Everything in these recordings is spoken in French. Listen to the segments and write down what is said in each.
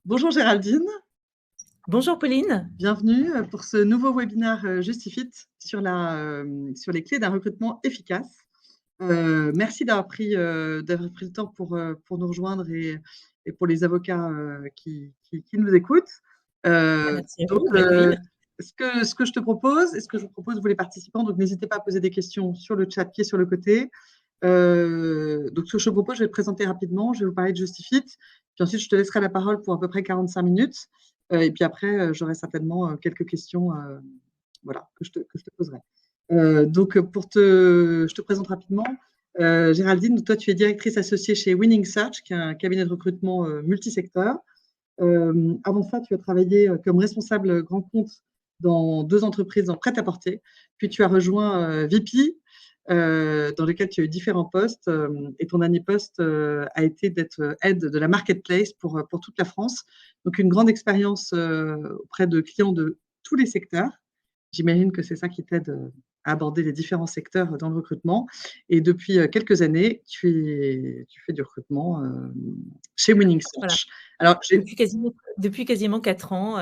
Bonjour Géraldine, Bonjour Pauline. bienvenue pour ce nouveau webinaire Justifit sur les clés d'un recrutement efficace. Merci d'avoir pris le temps pour nous rejoindre et pour les avocats qui nous écoutent. Merci à Donc, vous de m'accueillir. ce que je te propose et ce que je vous propose, vous les participants, donc n'hésitez pas à poser des questions sur le chat qui est sur le côté. Donc, ce que je te propose, je vais te présenter rapidement, je vais vous parler de Justifit, puis ensuite je te laisserai la parole pour à peu près 45 minutes. Et puis après, j'aurai certainement quelques questions voilà, que je te poserai. Donc, je te présente rapidement. Géraldine, toi, tu es directrice associée chez Winning Search, qui est un cabinet de recrutement multisecteur. Avant ça, tu as travaillé comme responsable grand compte dans 2 entreprises en prêt-à-porter. Puis tu as rejoint VP, dans lequel tu as eu différents postes. Et ton dernier poste a été d'être aide de la marketplace pour toute la France. Donc, une grande expérience auprès de clients de tous les secteurs. J'imagine que c'est ça qui t'aide à aborder les différents secteurs dans le recrutement. Et depuis quelques années, tu fais du recrutement chez Winning Voilà, Search. Alors, depuis quasiment 4 ans,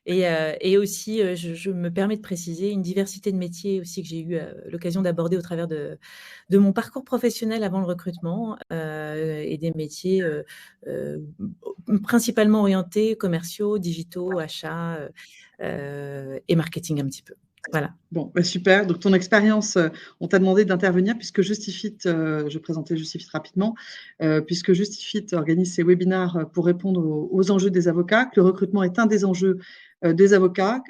et aussi, je me permets de préciser une diversité de métiers aussi que j'ai eu l'occasion d'aborder au travers de mon parcours professionnel avant le recrutement, et des métiers principalement orientés commerciaux, digitaux, achats, et marketing un petit peu. Voilà. bon, bah, super. Donc, ton expérience, on t'a demandé d'intervenir puisque Justifit, je vais présenter Justifit rapidement, puisque Justifit organise ces webinaires pour répondre aux enjeux des avocats, que le recrutement est un des enjeux des avocats,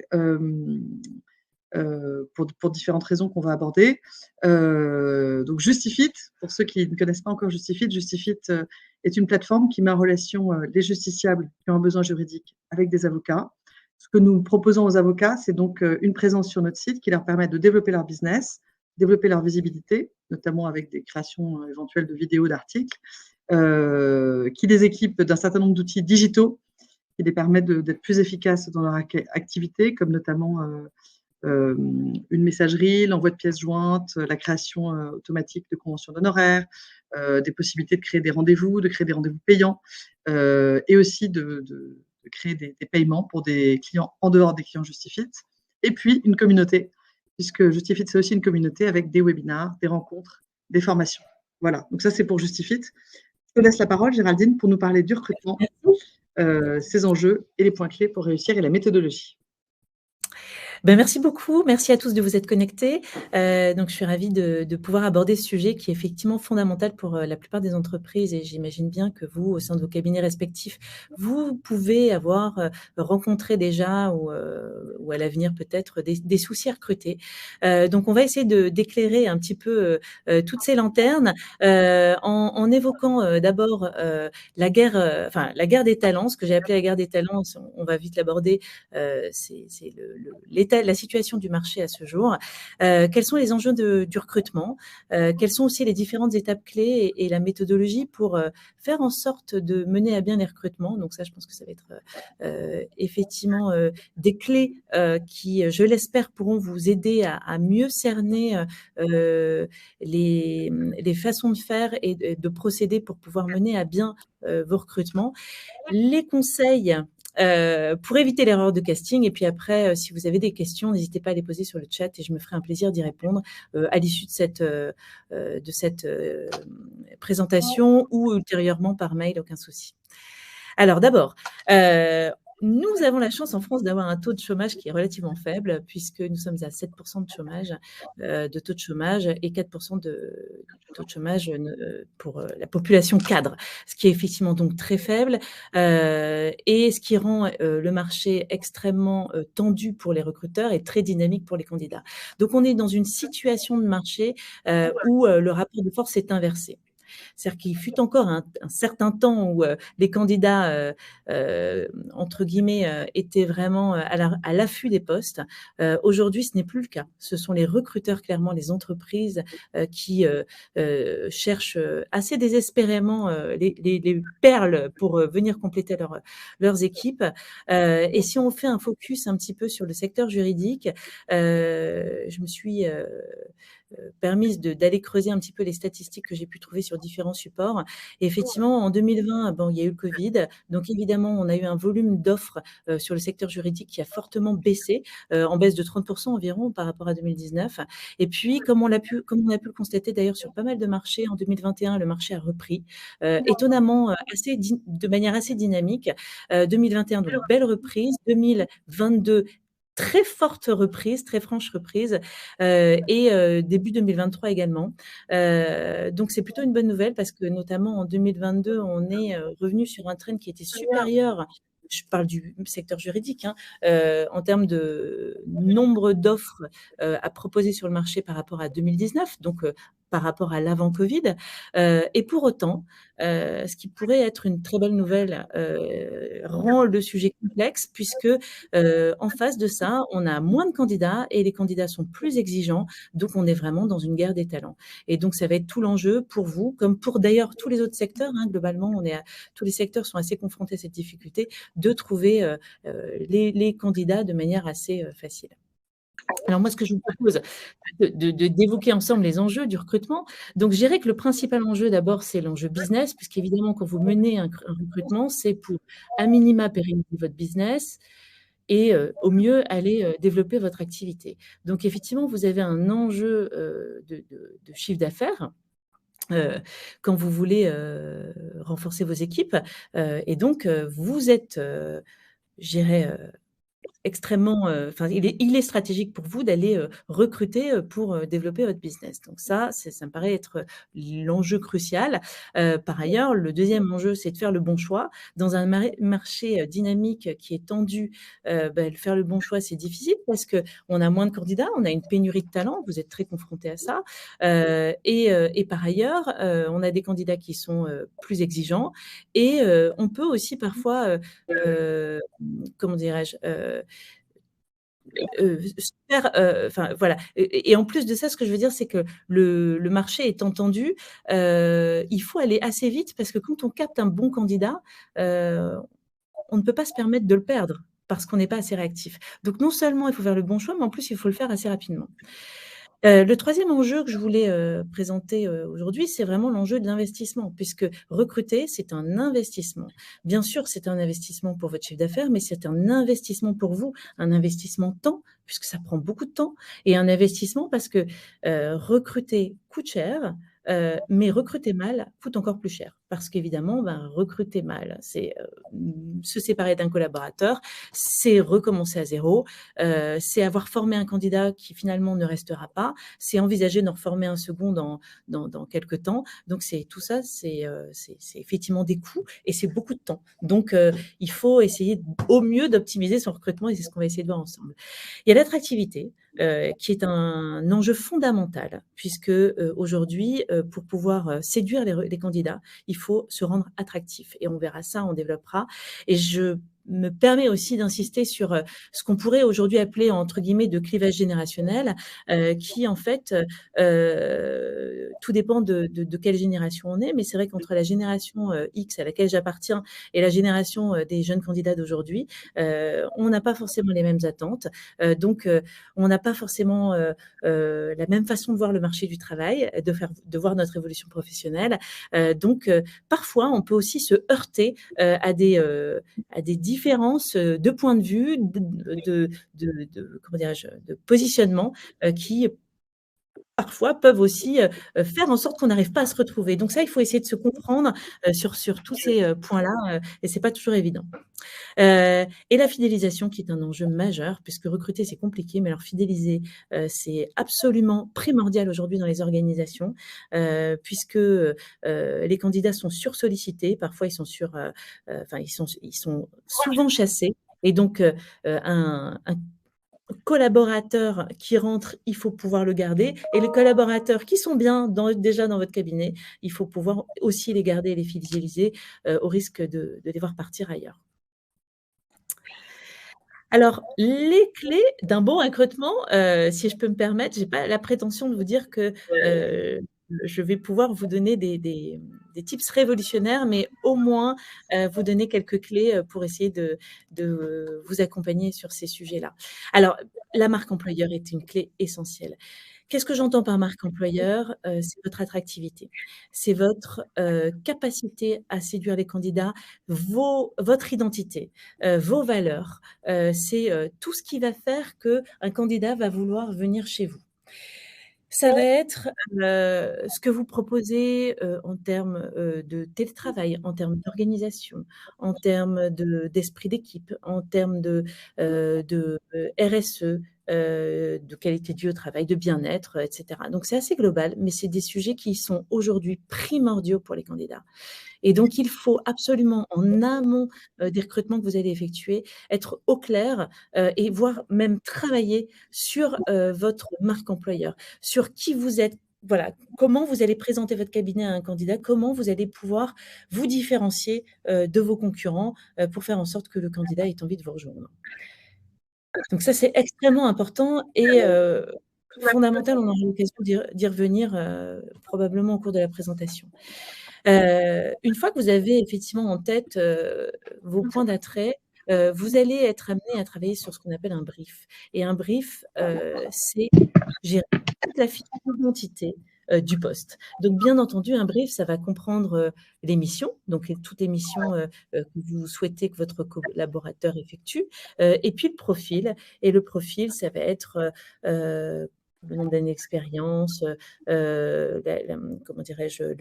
pour différentes raisons qu'on va aborder. Donc, Justifit, pour ceux qui ne connaissent pas encore Justifit, Justifit est une plateforme qui met en relation les justiciables qui ont un besoin juridique avec des avocats. Ce que nous proposons aux avocats, c'est donc une présence sur notre site qui leur permet de développer leur business, développer leur visibilité, notamment avec des créations éventuelles de vidéos, d'articles, qui les équipe d'un certain nombre d'outils digitaux qui les permettent d'être plus efficaces dans leur activité, comme notamment une messagerie, l'envoi de pièces jointes, la création automatique de conventions d'honoraires, des possibilités de créer des rendez-vous, de créer des rendez-vous payants, et aussi de créer des paiements pour des clients en dehors des clients Justifit. Et puis une communauté, puisque Justifit, c'est aussi une communauté avec des webinars, des rencontres, des formations. Voilà, donc ça c'est pour Justifit. Je te laisse la parole, Géraldine, pour nous parler du recrutement, ses enjeux et les points clés pour réussir et la méthodologie. Ben, merci beaucoup. Merci à tous de vous être connectés. Donc, je suis ravie de pouvoir aborder ce sujet qui est effectivement fondamental pour la plupart des entreprises. Et j'imagine bien que vous, au sein de vos cabinets respectifs, vous pouvez avoir rencontré déjà ou à l'avenir peut-être des soucis à recruter. Donc, on va essayer d'éclairer un petit peu toutes ces lanternes en évoquant d'abord la guerre des talents, ce que j'ai appelé la guerre des talents. On va vite l'aborder. C'est la situation du marché à ce jour. Quels sont les enjeux du recrutement? Quelles sont aussi les différentes étapes clés et la méthodologie pour faire en sorte de mener à bien les recrutements? Donc ça, je pense que ça va être effectivement des clés qui, je l'espère, pourront vous aider à mieux cerner les façons de faire et de procéder pour pouvoir mener à bien vos recrutements. Les conseils pour éviter l'erreur de casting. Et puis après, si vous avez des questions, n'hésitez pas à les poser sur le chat et je me ferai un plaisir d'y répondre à l'issue de cette présentation ou ultérieurement par mail, aucun souci. Alors d'abord, nous avons la chance en France d'avoir un taux de chômage qui est relativement faible puisque nous sommes à 7% de chômage, de taux de chômage et 4% de taux de chômage pour la population cadre, ce qui est effectivement donc très faible et ce qui rend le marché extrêmement tendu pour les recruteurs et très dynamique pour les candidats. Donc on est dans une situation de marché où le rapport de force est inversé. C'est-à-dire qu'il fut encore un certain temps où les candidats, entre guillemets, étaient vraiment à l'affût des postes. Aujourd'hui, ce n'est plus le cas. Ce sont les recruteurs, clairement, les entreprises qui cherchent assez désespérément les perles pour venir compléter leurs équipes. Et si on fait un focus un petit peu sur le secteur juridique, je me suis permis d'aller creuser un petit peu les statistiques que j'ai pu trouver sur différents supports. Et effectivement, en 2020, bon, il y a eu le Covid. Donc, évidemment, on a eu un volume d'offres sur le secteur juridique qui a fortement baissé, en baisse de 30% environ par rapport à 2019. Et puis, comme on a pu le constater d'ailleurs sur pas mal de marchés, en 2021, le marché a repris, étonnamment, de manière assez dynamique. 2021, donc belle reprise. 2022, très forte reprise, très franche reprise, et début 2023 également. Donc, c'est plutôt une bonne nouvelle parce que notamment en 2022, on est revenu sur un trend qui était supérieur. Je parle du secteur juridique, hein, en termes de nombre d'offres à proposer sur le marché par rapport à 2019, donc par rapport à l'avant-Covid. Et pour autant, ce qui pourrait être une très belle nouvelle rend le sujet complexe puisque en face de ça, on a moins de candidats et les candidats sont plus exigeants. Donc, on est vraiment dans une guerre des talents. Et donc, ça va être tout l'enjeu pour vous, comme pour d'ailleurs tous les autres secteurs. Hein, globalement, tous les secteurs sont assez confrontés à cette difficulté de trouver les candidats de manière assez facile. Alors moi, ce que je vous propose, d'évoquer ensemble les enjeux du recrutement. Donc, je dirais que le principal enjeu, d'abord, c'est l'enjeu business, puisqu'évidemment, quand vous menez un recrutement, c'est pour, à minima, pérenniser votre business et au mieux, aller développer votre activité. Donc, effectivement, vous avez un enjeu de chiffre d'affaires. Quand vous voulez renforcer vos équipes. Et donc, vous êtes, je dirais, extrêmement, enfin, il est stratégique pour vous d'aller recruter pour développer votre business. Donc ça me paraît être l'enjeu crucial. Par ailleurs, le deuxième enjeu, c'est de faire le bon choix. Dans un marché dynamique qui est tendu, faire le bon choix, c'est difficile parce qu'on a moins de candidats, on a une pénurie de talents, vous êtes très confrontés à ça. Et par ailleurs, on a des candidats qui sont plus exigeants et on peut aussi parfois, comment dirais-je, enfin voilà. Et en plus de ça, ce que je veux dire, c'est que le marché étant tendu, il faut aller assez vite parce que quand on capte un bon candidat, on ne peut pas se permettre de le perdre parce qu'on n'est pas assez réactif. Donc non seulement il faut faire le bon choix, mais en plus il faut le faire assez rapidement. Le troisième enjeu que je voulais présenter aujourd'hui, c'est vraiment l'enjeu de l'investissement, puisque recruter, c'est un investissement. Bien sûr, c'est un investissement pour votre chiffre d'affaires, mais c'est un investissement pour vous, un investissement temps, puisque ça prend beaucoup de temps, et un investissement parce que recruter coûte cher, mais recruter mal coûte encore plus cher. Parce qu'évidemment, recruter mal, c'est se séparer d'un collaborateur, c'est recommencer à zéro, c'est avoir formé un candidat qui finalement ne restera pas, c'est envisager d'en former un second dans quelques temps. Donc, tout ça, c'est effectivement des coûts et c'est beaucoup de temps. Donc, il faut essayer au mieux d'optimiser son recrutement et c'est ce qu'on va essayer de voir ensemble. Il y a l'attractivité. Qui est un enjeu fondamental, puisque aujourd'hui, pour pouvoir séduire les candidats, il faut se rendre attractif. Et on verra ça, on développera. Et je me permet aussi d'insister sur ce qu'on pourrait aujourd'hui appeler, entre guillemets, de clivage générationnel, qui, en fait, tout dépend de quelle génération on est, mais c'est vrai qu'entre la génération X à laquelle j'appartiens et la génération des jeunes candidats d'aujourd'hui, on n'a pas forcément les mêmes attentes. Donc, on n'a pas forcément la même façon de voir le marché du travail, de voir notre évolution professionnelle. Donc, parfois, on peut aussi se heurter à des différences de point de vue, comment dirais-je, de positionnement qui parfois peuvent aussi faire en sorte qu'on n'arrive pas à se retrouver. Donc ça, il faut essayer de se comprendre sur tous ces points-là, et c'est pas toujours évident. Et la fidélisation qui est un enjeu majeur, puisque recruter, c'est compliqué, mais alors fidéliser, c'est absolument primordial aujourd'hui dans les organisations, puisque les candidats sont sursollicités, parfois ils sont ils sont souvent chassés. Et donc, un collaborateur qui rentre, il faut pouvoir le garder. Et les collaborateurs qui sont bien déjà dans votre cabinet, il faut pouvoir aussi les garder et les fidéliser au risque de les voir partir ailleurs. Alors, les clés d'un bon recrutement, si je peux me permettre, je n'ai pas la prétention de vous dire que je vais pouvoir vous donner des tips révolutionnaires, mais au moins vous donner quelques clés pour essayer de vous accompagner sur ces sujets-là. Alors, la marque employeur est une clé essentielle. Qu'est-ce que j'entends par marque employeur? C'est votre attractivité. C'est votre capacité à séduire les candidats, votre identité, vos valeurs. C'est tout ce qui va faire qu'un candidat va vouloir venir chez vous. Ça va être ce que vous proposez en termes de télétravail, en termes d'organisation, en termes d'esprit d'équipe, en termes de RSE, de qualité de vie au travail, de bien-être, etc. Donc, c'est assez global, mais c'est des sujets qui sont aujourd'hui primordiaux pour les candidats. Et donc, il faut absolument, en amont des recrutements que vous allez effectuer, être au clair et voire même travailler sur votre marque employeur, sur qui vous êtes. Voilà, comment vous allez présenter votre cabinet à un candidat, comment vous allez pouvoir vous différencier de vos concurrents pour faire en sorte que le candidat ait envie de vous rejoindre. Donc ça, c'est extrêmement important et fondamental. On aura l'occasion d'y revenir probablement au cours de la présentation. Une fois que vous avez effectivement en tête vos points d'attrait, vous allez être amené à travailler sur ce qu'on appelle un brief. Et un brief, c'est gérer toute la fiche d'identité du poste. Donc, bien entendu, un brief, ça va comprendre les missions, donc toutes les missions que vous souhaitez que votre collaborateur effectue, et puis le profil. Et le profil, ça va être le nombre d'années d'expérience, comment dirais-je,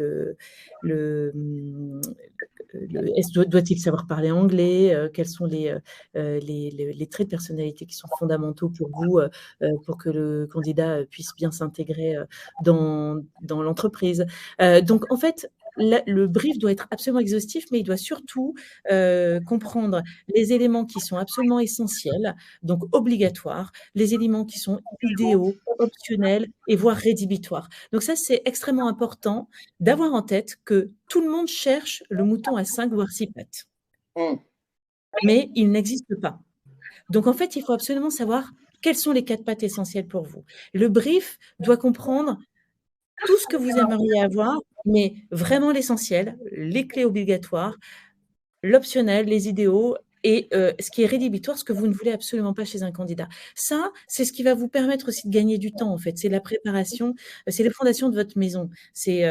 doit-il savoir parler anglais, quels sont les traits de personnalité qui sont fondamentaux pour vous, pour que le candidat puisse bien s'intégrer dans l'entreprise. Donc, en fait, le brief doit être absolument exhaustif, mais il doit surtout comprendre les éléments qui sont absolument essentiels, donc obligatoires, les éléments qui sont idéaux, optionnels et voire rédhibitoires. Donc ça, c'est extrêmement important d'avoir en tête que tout le monde cherche le mouton à 5 voire 6 pattes. Mais il n'existe pas. Donc en fait, il faut absolument savoir quelles sont les 4 pattes essentielles pour vous. Le brief doit comprendre tout ce que vous aimeriez avoir, mais vraiment l'essentiel, les clés obligatoires, l'optionnel, les idéaux et ce qui est rédhibitoire, ce que vous ne voulez absolument pas chez un candidat. Ça, c'est ce qui va vous permettre aussi de gagner du temps, en fait. C'est la préparation, c'est les fondations de votre maison. C'est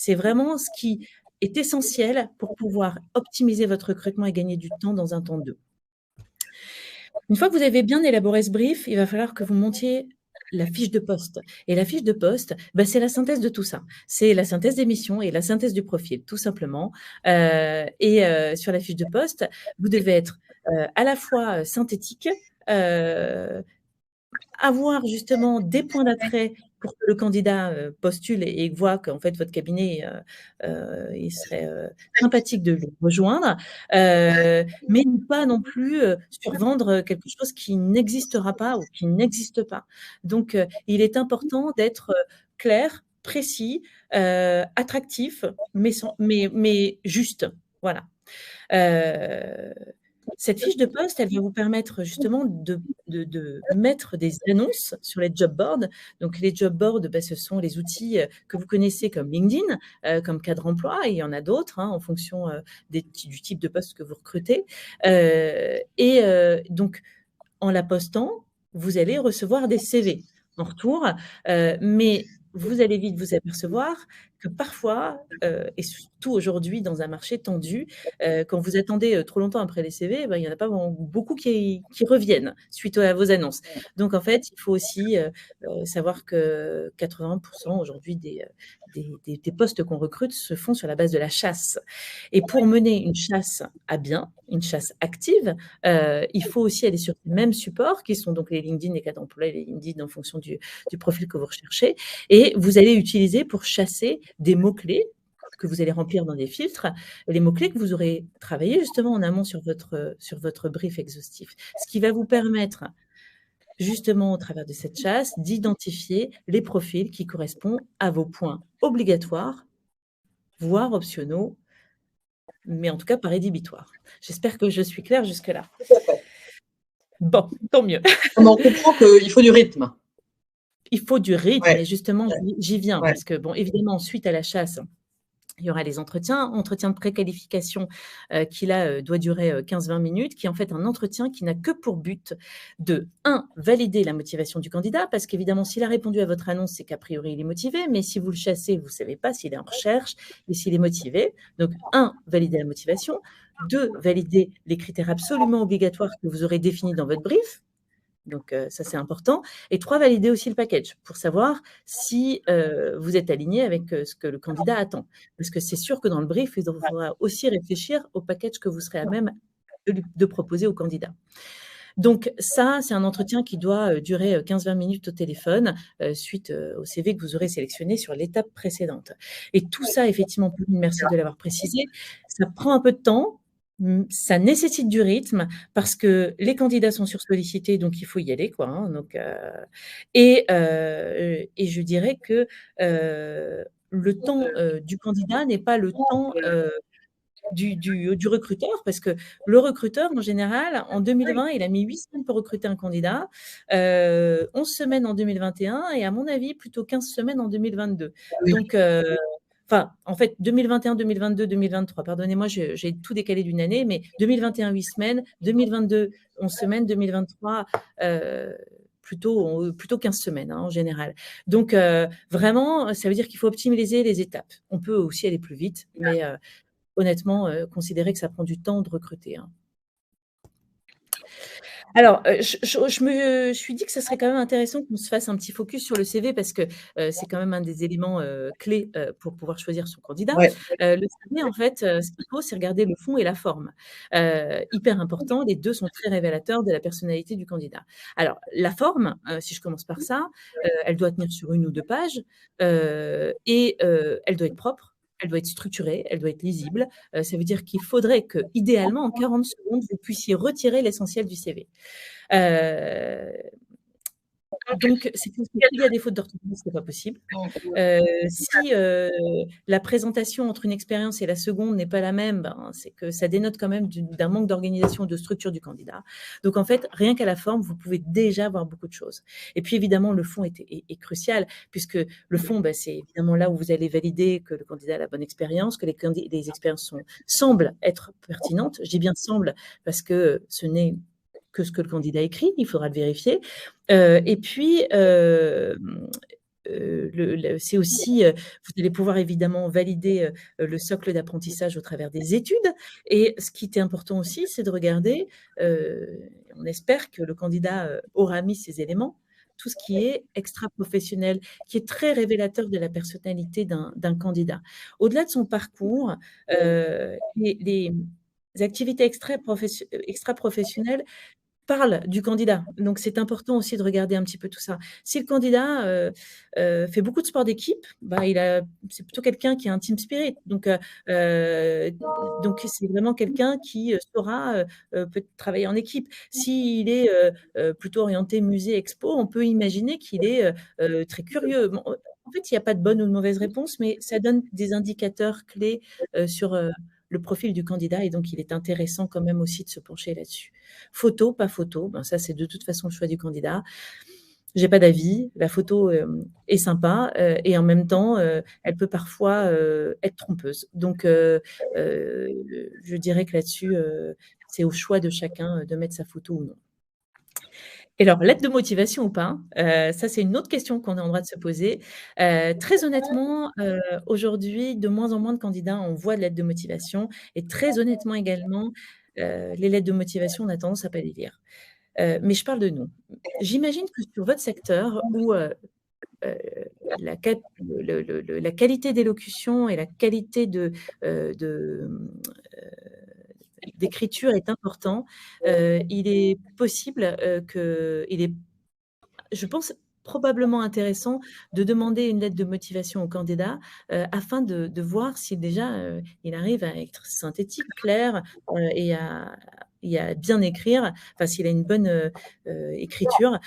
vraiment ce qui est essentiel pour pouvoir optimiser votre recrutement et gagner du temps dans un temps 2. Une fois que vous avez bien élaboré ce brief, il va falloir que vous montiez la fiche de poste. Et la fiche de poste, c'est la synthèse de tout ça. C'est la synthèse des missions et la synthèse du profil, tout simplement. Sur la fiche de poste, vous devez être à la fois synthétique, avoir justement des points d'attrait pour que le candidat postule et voit qu'en fait votre cabinet il serait sympathique de le rejoindre, mais ne pas non plus survendre quelque chose qui n'existera pas ou qui n'existe pas. Donc il est important d'être clair, précis, attractif, mais juste. Voilà. Cette fiche de poste, elle va vous permettre justement de mettre des annonces sur les job boards. Donc, les job boards, ce sont les outils que vous connaissez comme LinkedIn, comme Cadre Emploi, et il y en a d'autres en fonction du type de poste que vous recrutez. Donc, en la postant, vous allez recevoir des CV en retour, mais vous allez vite vous apercevoir que parfois, et surtout aujourd'hui dans un marché tendu, quand vous attendez trop longtemps après les CV, il n'y en a pas beaucoup qui reviennent suite à vos annonces. Donc en fait, il faut aussi savoir que 80% aujourd'hui des postes qu'on recrute se font sur la base de la chasse. Et pour mener une chasse à bien, une chasse active, il faut aussi aller sur les mêmes supports qui sont donc les LinkedIn, les Cadre Emploi et les LinkedIn en fonction du profil que vous recherchez. Et vous allez utiliser pour chasser des mots-clés que vous allez remplir dans des filtres, les mots-clés que vous aurez travaillé justement en amont sur votre brief exhaustif. Ce qui va vous permettre justement au travers de cette chasse d'identifier les profils qui correspondent à vos points obligatoires, voire optionnels, mais en tout cas pas rédhibitoires. J'espère que je suis claire jusque-là. Tout à fait. Bon, tant mieux. On comprend qu'il faut du rythme. Il faut du rythme, et justement, j'y viens, Ouais. parce que, bon, évidemment, suite à la chasse, Il y aura les entretiens de préqualification qui là doit durer 15-20 minutes, qui est en fait un entretien qui n'a que pour but de valider la motivation du candidat, parce qu'évidemment, s'il a répondu à votre annonce, c'est qu'a priori, il est motivé, mais si vous le chassez, vous ne savez pas s'il est en recherche et s'il est motivé. Donc, valider la motivation. 2, valider les critères absolument obligatoires que vous aurez définis dans votre brief. Donc, ça, c'est important. Et 3, valider aussi le package pour savoir si vous êtes aligné avec ce que le candidat attend. Parce que c'est sûr que dans le brief, il faudra aussi réfléchir au package que vous serez à même de proposer au candidat. Donc ça, c'est un entretien qui doit durer 15-20 minutes au téléphone suite au CV que vous aurez sélectionné sur l'étape précédente. Et tout ça, effectivement, Pauline, merci de l'avoir précisé, ça prend un peu de temps. Ça nécessite du rythme parce que les candidats sont sursollicités, donc il faut y aller, quoi. Hein, donc, et je dirais que le temps du candidat n'est pas le temps du recruteur, parce que le recruteur, en général, en 2020, il a mis 8 semaines pour recruter un candidat, 11 semaines en 2021 et à mon avis, plutôt 15 semaines en 2022. Donc, enfin, en fait, 2021, 2022, 2023, pardonnez-moi, j'ai tout décalé d'une année, mais 2021, 8 semaines, 2022, 11 semaines, 2023, plutôt 15 semaines hein, en général. Donc, vraiment, ça veut dire qu'il faut optimiser les étapes. On peut aussi aller plus vite, mais honnêtement, considérer que ça prend du temps de recruter. Hein. Alors, je me suis dit que ça serait quand même intéressant qu'on se fasse un petit focus sur le CV parce que c'est quand même un des éléments clés pour pouvoir choisir son candidat. Ouais. Le CV, en fait, ce qu'il faut, c'est regarder le fond et la forme. Hyper important, les deux sont très révélateurs de la personnalité du candidat. Alors, la forme, si je commence par ça, elle doit tenir sur 1 ou 2 pages et elle doit être propre. Elle doit être structurée, elle doit être lisible. Ça veut dire qu'il faudrait que, idéalement, en 40 secondes, vous puissiez retirer l'essentiel du CV. Donc, s'il y a des fautes d'orthographe, ce n'est pas possible. Si la présentation entre une expérience et la seconde n'est pas la même, ben, c'est que ça dénote quand même d'un manque d'organisation, de structure du candidat. Donc, en fait, rien qu'à la forme, vous pouvez déjà voir beaucoup de choses. Et puis, évidemment, le fond est crucial, puisque le fond, ben, c'est évidemment là où vous allez valider que le candidat a la bonne expérience, que les expériences semblent être pertinentes. Je dis bien semblent, parce que ce n'est que ce que le candidat écrit, il faudra le vérifier. Et puis, c'est aussi, vous allez pouvoir évidemment valider le socle d'apprentissage au travers des études. Et ce qui était important aussi, c'est de regarder, on espère que le candidat aura mis ces éléments, tout ce qui est extra-professionnel, qui est très révélateur de la personnalité d'un candidat. Au-delà de son parcours, les activités extra-professionnelles parle du candidat. Donc, c'est important aussi de regarder un petit peu tout ça. Si le candidat fait beaucoup de sport d'équipe, bah, c'est plutôt quelqu'un qui a un team spirit. Donc, c'est vraiment quelqu'un qui saura peut travailler en équipe. S'il est plutôt orienté musée, expo, on peut imaginer qu'il est très curieux. Bon, en fait, il n'y a pas de bonne ou de mauvaise réponse, mais ça donne des indicateurs clés sur le profil du candidat et donc il est intéressant quand même aussi de se pencher là-dessus. Photo, pas photo, ben ça c'est de toute façon le choix du candidat. J'ai pas d'avis, la photo est sympa et en même temps elle peut parfois être trompeuse. Donc je dirais que là-dessus c'est au choix de chacun de mettre sa photo ou non. Et alors, lettre de motivation ou pas, ça c'est une autre question qu'on est en droit de se poser. Très honnêtement, aujourd'hui, de moins en moins de candidats envoient de lettres de motivation et très honnêtement également, les lettres de motivation, on a tendance à pas les lire. Mais je parle de nous. J'imagine que sur votre secteur où, la qualité d'élocution et la qualité d'écriture est important, il est possible, je pense, probablement intéressant de demander une lettre de motivation au candidat, afin de voir si déjà, il arrive à être synthétique, clair, et à bien écrire, enfin s'il a une bonne, écriture.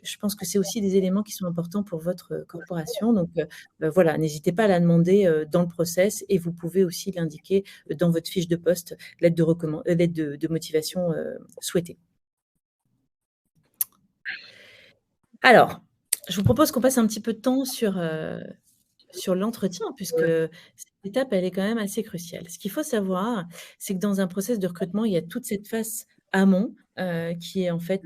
Je pense que c'est aussi des éléments qui sont importants pour votre corporation. Donc, voilà, n'hésitez pas à la demander, dans le process et vous pouvez aussi l'indiquer dans votre fiche de poste, lettre de motivation, souhaitée. Alors, je vous propose qu'on passe un petit peu de temps sur sur l'entretien, puisque cette étape, elle est quand même assez cruciale. Ce qu'il faut savoir, c'est que dans un process de recrutement, il y a toute cette phase amont, qui est en fait,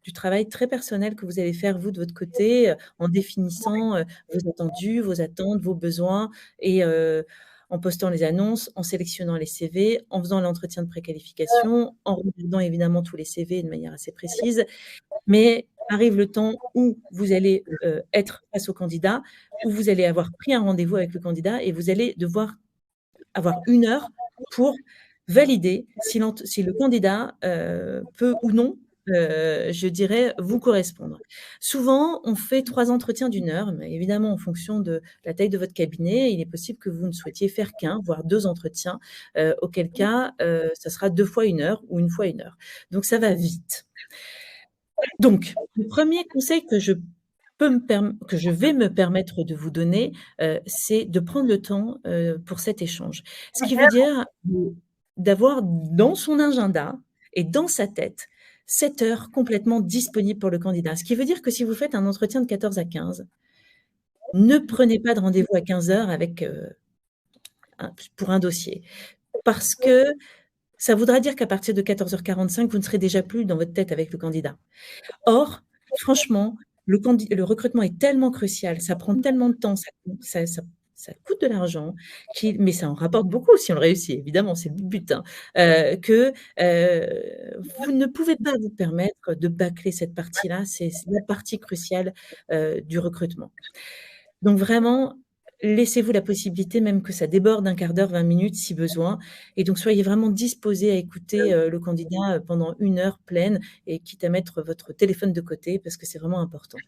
du travail très personnel que vous allez faire, vous, de votre côté, en définissant, vos attendus, vos attentes, vos besoins et en postant les annonces, en sélectionnant les CV, en faisant l'entretien de préqualification, en regardant évidemment tous les CV de manière assez précise. Mais arrive le temps où vous allez, être face au candidat, où vous allez avoir pris un rendez-vous avec le candidat et vous allez devoir avoir 1 heure pour valider si le candidat, peut ou non, je dirais, vous correspondre. Souvent, on fait 3 entretiens d'1 heure, mais évidemment, en fonction de la taille de votre cabinet, il est possible que vous ne souhaitiez faire qu'1, voire 2 entretiens, auquel cas, ça sera 2 fois 1 heure ou 1 fois 1 heure. Donc ça va vite. Donc, le premier conseil que je vais me permettre de vous donner, c'est de prendre le temps, pour cet échange. Ce qui veut dire d'avoir dans son agenda et dans sa tête 7 heures complètement disponibles pour le candidat. Ce qui veut dire que si vous faites un entretien de 14 à 15, ne prenez pas de rendez-vous à 15 heures avec, pour un dossier. Parce que ça voudra dire qu'à partir de 14h45, vous ne serez déjà plus dans votre tête avec le candidat. Or, franchement, le recrutement est tellement crucial, ça prend tellement de temps, ça coûte de l'argent, mais ça en rapporte beaucoup si on le réussit, évidemment, c'est le but, hein, que, vous ne pouvez pas vous permettre de bâcler cette partie-là, c'est la partie cruciale, du recrutement. Donc vraiment, laissez-vous la possibilité même que ça déborde d'un quart d'heure, 20 minutes si besoin et donc soyez vraiment disposés à écouter, le candidat, pendant 1 heure pleine et quitte à mettre votre téléphone de côté parce que c'est vraiment important.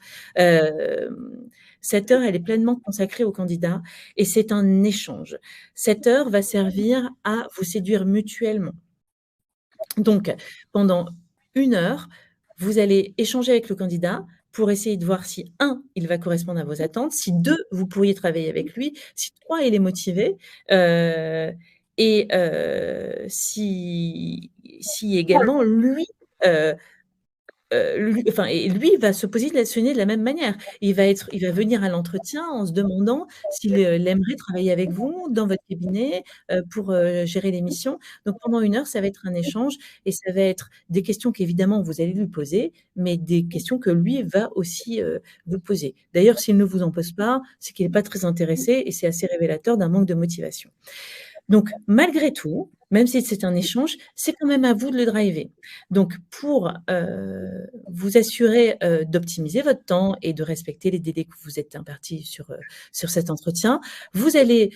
Cette heure, elle est pleinement consacrée au candidat et c'est un échange. Cette heure va servir à vous séduire mutuellement. Donc pendant 1 heure, vous allez échanger avec le candidat pour essayer de voir si 1, il va correspondre à vos attentes, si 2, vous pourriez travailler avec lui, si 3, il est motivé, et si également lui, lui va se positionner de la même manière. Il va venir à l'entretien en se demandant s'il, aimerait travailler avec vous dans votre cabinet, pour, gérer les missions. Donc pendant 1 heure, ça va être un échange et ça va être des questions qu'évidemment vous allez lui poser, mais des questions que lui va aussi, vous poser. D'ailleurs, s'il ne vous en pose pas, c'est qu'il est pas très intéressé et c'est assez révélateur d'un manque de motivation. Donc malgré tout, même si c'est un échange, c'est quand même à vous de le driver. Donc pour, vous assurer, d'optimiser votre temps et de respecter les délais que vous êtes impartis sur cet entretien, vous allez,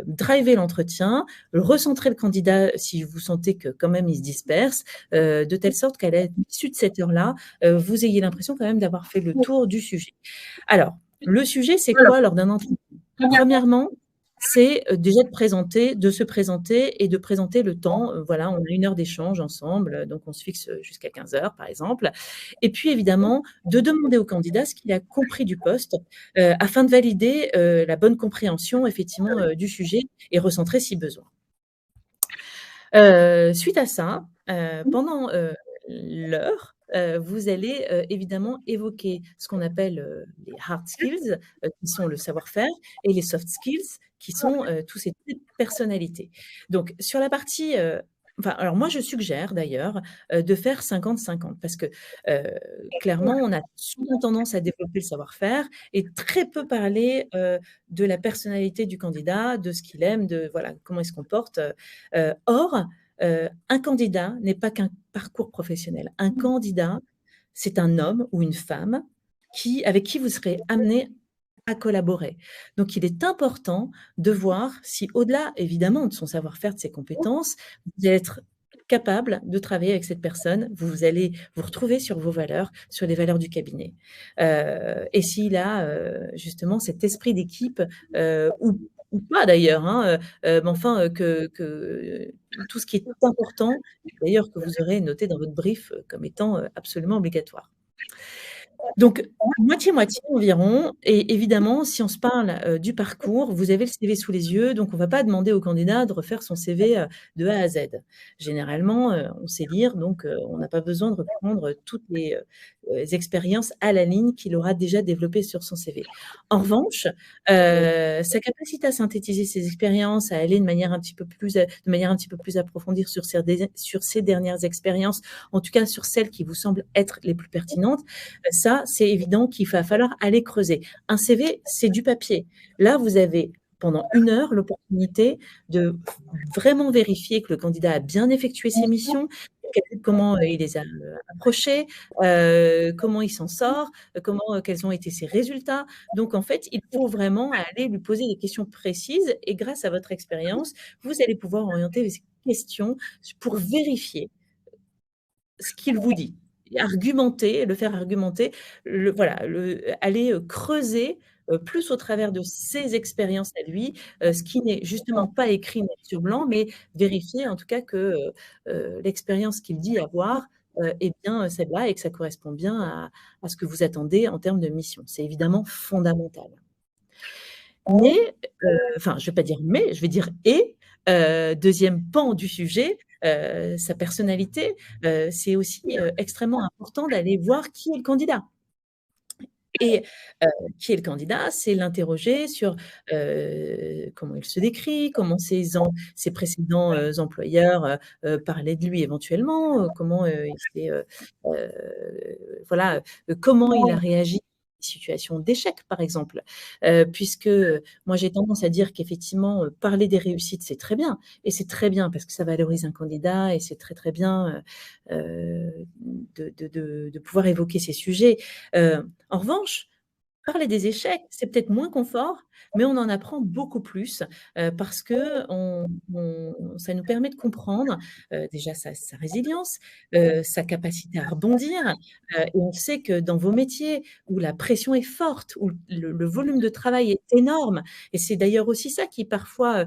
driver l'entretien, recentrer le candidat si vous sentez que quand même il se disperse, de telle sorte qu'à l'issue de cette heure-là, vous ayez l'impression quand même d'avoir fait le tour du sujet. Alors, le sujet, c'est quoi lors d'un entretien? Premièrement, c'est, déjà de se présenter et de présenter le temps. Voilà, on a 1 heure d'échange ensemble, donc on se fixe, jusqu'à 15 heures, par exemple. Et puis évidemment, de demander au candidat ce qu'il a compris du poste, afin de valider, la bonne compréhension effectivement, du sujet et recentrer si besoin. Suite à ça, pendant, l'heure, vous allez, évidemment évoquer ce qu'on appelle, les hard skills, qui sont le savoir-faire et les soft skills qui sont, tous ces traits de personnalité. Donc sur la partie, alors moi je suggère d'ailleurs, de faire 50-50 parce que, clairement on a souvent tendance à développer le savoir-faire et très peu parler, de la personnalité du candidat, de ce qu'il aime, de voilà, comment il se comporte, or, un candidat n'est pas qu'un parcours professionnel. Un candidat, c'est un homme ou une femme avec qui vous serez amené à collaborer. Donc il est important de voir si au-delà, évidemment, de son savoir-faire, de ses compétences, vous allez être capable de travailler avec cette personne. Vous allez vous retrouver sur vos valeurs, sur les valeurs du cabinet. Et s'il a, justement cet esprit d'équipe, ou pas d'ailleurs, hein, mais enfin, que tout ce qui est important, d'ailleurs que vous aurez noté dans votre brief, comme étant, absolument obligatoire. Donc, moitié-moitié environ. Et évidemment, si on se parle du parcours, vous avez le CV sous les yeux, donc on ne va pas demander au candidat de refaire son CV de A à Z. Généralement, on sait lire, donc on n'a pas besoin de reprendre toutes les expériences à la ligne qu'il aura déjà développées sur son CV. En revanche, sa capacité à synthétiser ses expériences, à aller de manière un petit peu plus approfondie sur ces dernières expériences, en tout cas sur celles qui vous semblent être les plus pertinentes, ça, c'est évident qu'il va falloir aller creuser. Un CV, c'est du papier. Là, vous avez pendant 1 heure l'opportunité de vraiment vérifier que le candidat a bien effectué ses missions, comment il les a approchées, comment il s'en sort, quels ont été ses résultats. Donc, en fait, il faut vraiment aller lui poser des questions précises et grâce à votre expérience, vous allez pouvoir orienter les questions pour vérifier ce qu'il vous dit. Argumenter, le faire argumenter, aller creuser plus au travers de ses expériences à lui, ce qui n'est justement pas écrit noir sur blanc, mais vérifier en tout cas que l'expérience qu'il dit avoir est bien celle-là et que ça correspond bien à ce que vous attendez en termes de mission. C'est évidemment fondamental. Mais, enfin, je ne vais pas dire mais, je vais dire et, deuxième pan du sujet, sa personnalité, c'est aussi extrêmement important d'aller voir qui est le candidat. Et qui est le candidat, c'est l'interroger sur comment il se décrit, comment ses précédents employeurs parlaient de lui éventuellement, comment il s'est, voilà, comment il a réagi à des situations d'échec, par exemple. Puisque moi, j'ai tendance à dire qu'effectivement, parler des réussites, c'est très bien. Et c'est très bien parce que ça valorise un candidat et c'est très, très bien de pouvoir évoquer ces sujets. En revanche, parler des échecs, c'est peut-être moins confort, mais on en apprend beaucoup plus, parce qu'on ça nous permet de comprendre, déjà sa résilience, sa capacité à rebondir, et on sait que dans vos métiers où la pression est forte, où le volume de travail est énorme et c'est d'ailleurs aussi ça qui parfois,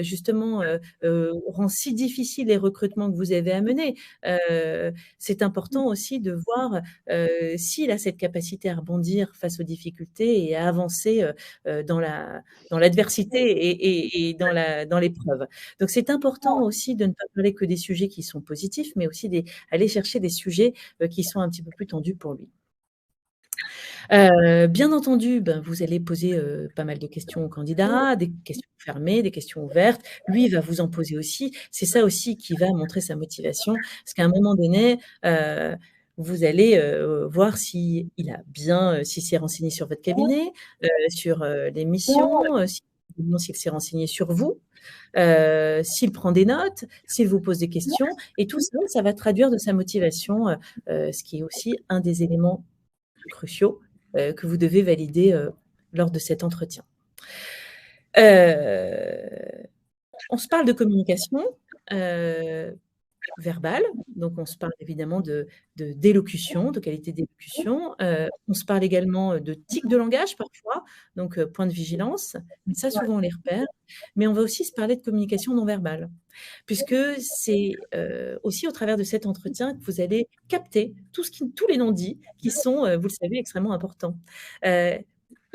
justement, rend si difficile les recrutements que vous avez à mener. C'est important aussi de voir, s'il a cette capacité à rebondir face aux difficultés et à avancer dans l'adversité et dans l'épreuve. Donc, c'est important aussi de ne pas parler que des sujets qui sont positifs, mais aussi aller chercher des sujets qui sont un petit peu plus tendus pour lui. Bien entendu, ben, vous allez poser pas mal de questions au candidat, des questions fermées, des questions ouvertes. Lui, il va vous en poser aussi. C'est ça aussi qui va montrer sa motivation, parce qu'à un moment donné, vous allez voir s'il a bien, s'il s'est renseigné sur votre cabinet, sur les missions, s'il s'est renseigné sur vous, s'il prend des notes, s'il vous pose des questions. Et tout ça, ça va traduire de sa motivation, ce qui est aussi un des éléments cruciaux que vous devez valider lors de cet entretien. On se parle de communication verbale, donc on se parle évidemment d'élocution, de qualité d'élocution. On se parle également de tics de langage parfois, donc point de vigilance. Mais ça, souvent, on les repère. Mais on va aussi se parler de communication non verbale, puisque c'est aussi au travers de cet entretien que vous allez capter tous les non-dits qui sont, vous le savez, extrêmement importants.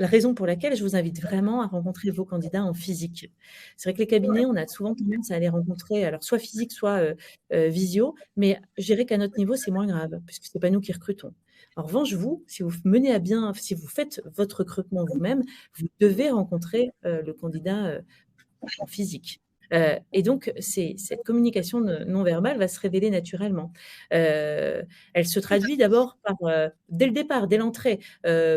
La raison pour laquelle je vous invite vraiment à rencontrer vos candidats en physique. C'est vrai que les cabinets, on a souvent tendance à les rencontrer, alors soit physique, soit visio, mais je dirais qu'à notre niveau, c'est moins grave, puisque ce n'est pas nous qui recrutons. En revanche, vous, si vous menez à bien, si vous faites votre recrutement vous-même, vous devez rencontrer le candidat en physique. Et donc, cette communication non verbale va se révéler naturellement. Elle se traduit d'abord par, dès le départ, dès l'entrée,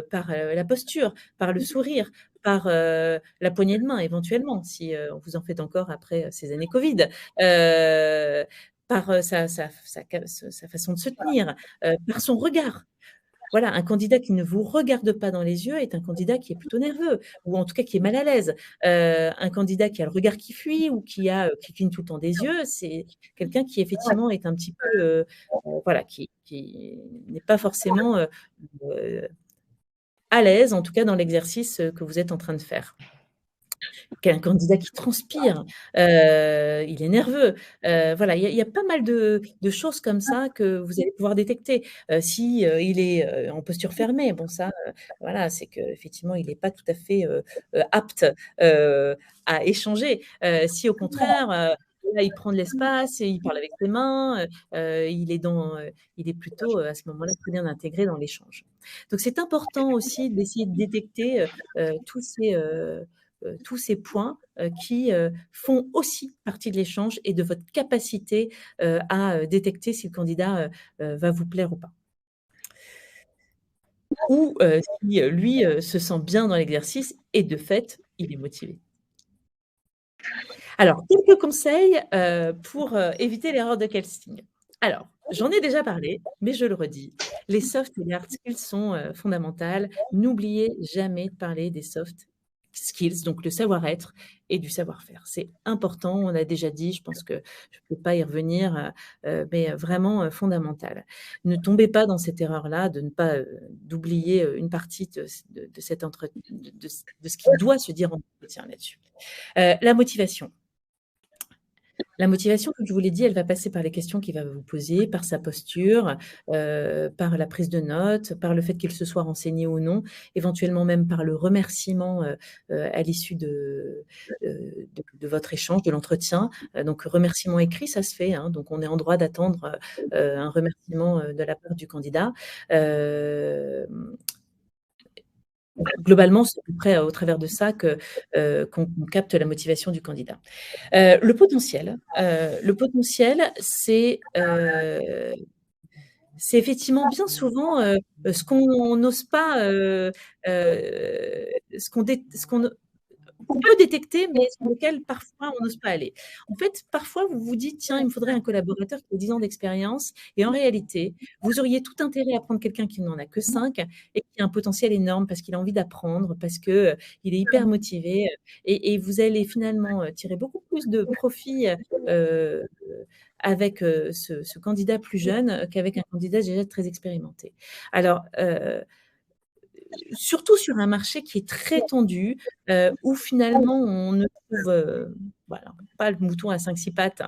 par la posture, par le sourire, par la poignée de main éventuellement, si vous en faites encore après ces années Covid, par sa façon de se tenir, par son regard. Voilà, un candidat qui ne vous regarde pas dans les yeux est un candidat qui est plutôt nerveux ou en tout cas qui est mal à l'aise. Un candidat qui a le regard qui fuit ou qui cligne tout le temps des yeux, c'est quelqu'un qui effectivement est un petit peu, voilà, qui n'est pas forcément, à l'aise, en tout cas dans l'exercice, que vous êtes en train de faire. qu'un candidat qui transpire, il est nerveux. Voilà, il y a pas mal de choses comme ça que vous allez pouvoir détecter. Si, il est, en posture fermée, bon ça, voilà, c'est qu'effectivement il n'est pas tout à fait, apte, à échanger. Si au contraire, là, il prend de l'espace et il parle avec ses mains, il est plutôt, à ce moment-là, très bien intégré dans l'échange. Donc c'est important aussi d'essayer de détecter, tous ces points qui font aussi partie de l'échange et de votre capacité à détecter si le candidat va vous plaire ou pas. Ou si lui se sent bien dans l'exercice et de fait, il est motivé. Alors, quelques conseils pour éviter l'erreur de casting. Alors, j'en ai déjà parlé, mais je le redis, les soft et les hard skills sont fondamentales. N'oubliez jamais de parler des soft skills, donc le savoir-être et du savoir-faire. C'est important, on a déjà dit, je pense que je ne peux pas y revenir, mais vraiment fondamental. Ne tombez pas dans cette erreur-là de ne pas d'oublier une partie de cet de ce qui doit se dire en entretien là-dessus. La motivation. La motivation, comme je vous l'ai dit, elle va passer par les questions qu'il va vous poser, par sa posture, par la prise de notes, par le fait qu'il se soit renseigné ou non, éventuellement même par le remerciement à l'issue de votre échange, de l'entretien. Donc, remerciement écrit, ça se fait. Hein, donc, on est en droit d'attendre un remerciement de la part du candidat. Globalement, c'est à peu près au travers de ça qu'on capte la motivation du candidat. Le potentiel, c'est effectivement bien souvent ce qu'on n'ose pas, ce qu'on peut détecter, mais sur lequel parfois on n'ose pas aller. En fait, parfois vous vous dites: «Tiens, il me faudrait un collaborateur qui a 10 ans d'expérience» et en réalité, vous auriez tout intérêt à prendre quelqu'un qui n'en a que 5 et qui a un potentiel énorme parce qu'il a envie d'apprendre, parce que, il est hyper motivé, et vous allez finalement, tirer beaucoup plus de profit, avec, ce candidat plus jeune, qu'avec un candidat déjà très expérimenté. Alors, surtout sur un marché qui est très tendu, où finalement on ne trouve, voilà, pas le mouton à 5-6 pattes,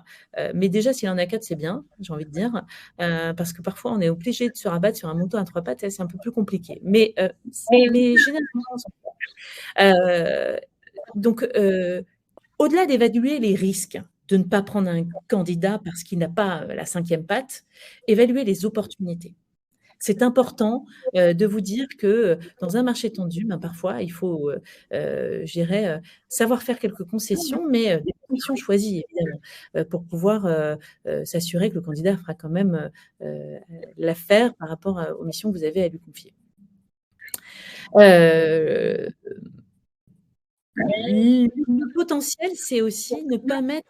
mais déjà s'il en a 4, c'est bien, j'ai envie de dire, parce que parfois on est obligé de se rabattre sur un mouton à 3 pattes et c'est un peu plus compliqué. Mais généralement on s'en sort. Heu, donc au-delà d'évaluer les risques de ne pas prendre un candidat parce qu'il n'a pas, la 5e patte, évaluer les opportunités. C'est important, de vous dire que, dans un marché tendu, ben, parfois il faut, je dirais, savoir faire quelques concessions, mais, des concessions choisies évidemment, pour pouvoir, s'assurer que le candidat fera quand même, l'affaire par rapport aux missions que vous avez à lui confier. Heu Le potentiel, c'est aussi ne pas mettre,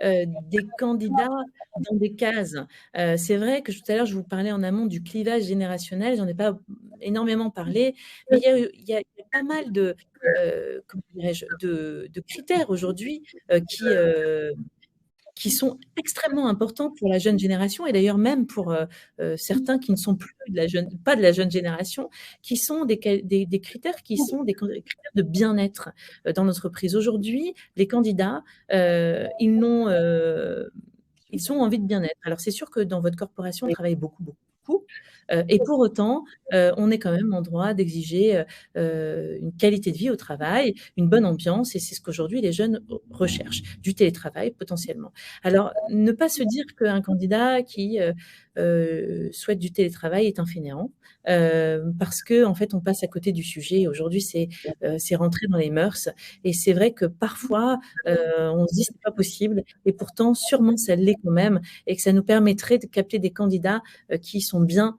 des candidats dans des cases. C'est vrai que tout à l'heure, je vous parlais en amont du clivage générationnel, j'en ai pas énormément parlé, mais il y a pas mal de, comment dirais-je? De critères aujourd'hui, qui sont extrêmement importants pour la jeune génération et d'ailleurs même pour, certains qui ne sont plus de la jeune pas de la jeune génération, qui sont des critères qui sont des critères de bien-être, dans l'entreprise. Aujourd'hui, les candidats, ils ont envie de bien-être. Alors c'est sûr que dans votre corporation, on travaille beaucoup, beaucoup, beaucoup, et pour autant, on est quand même en droit d'exiger, une qualité de vie au travail, une bonne ambiance et c'est ce qu'aujourd'hui les jeunes recherchent, du télétravail potentiellement. Alors ne pas se dire qu'un candidat qui, souhaite du télétravail est un fainéant, parce qu'en fait on passe à côté du sujet. Aujourd'hui c'est rentré dans les mœurs et c'est vrai que parfois, on se dit: «C'est pas possible» et pourtant sûrement ça l'est quand même et que ça nous permettrait de capter des candidats, qui sont bien,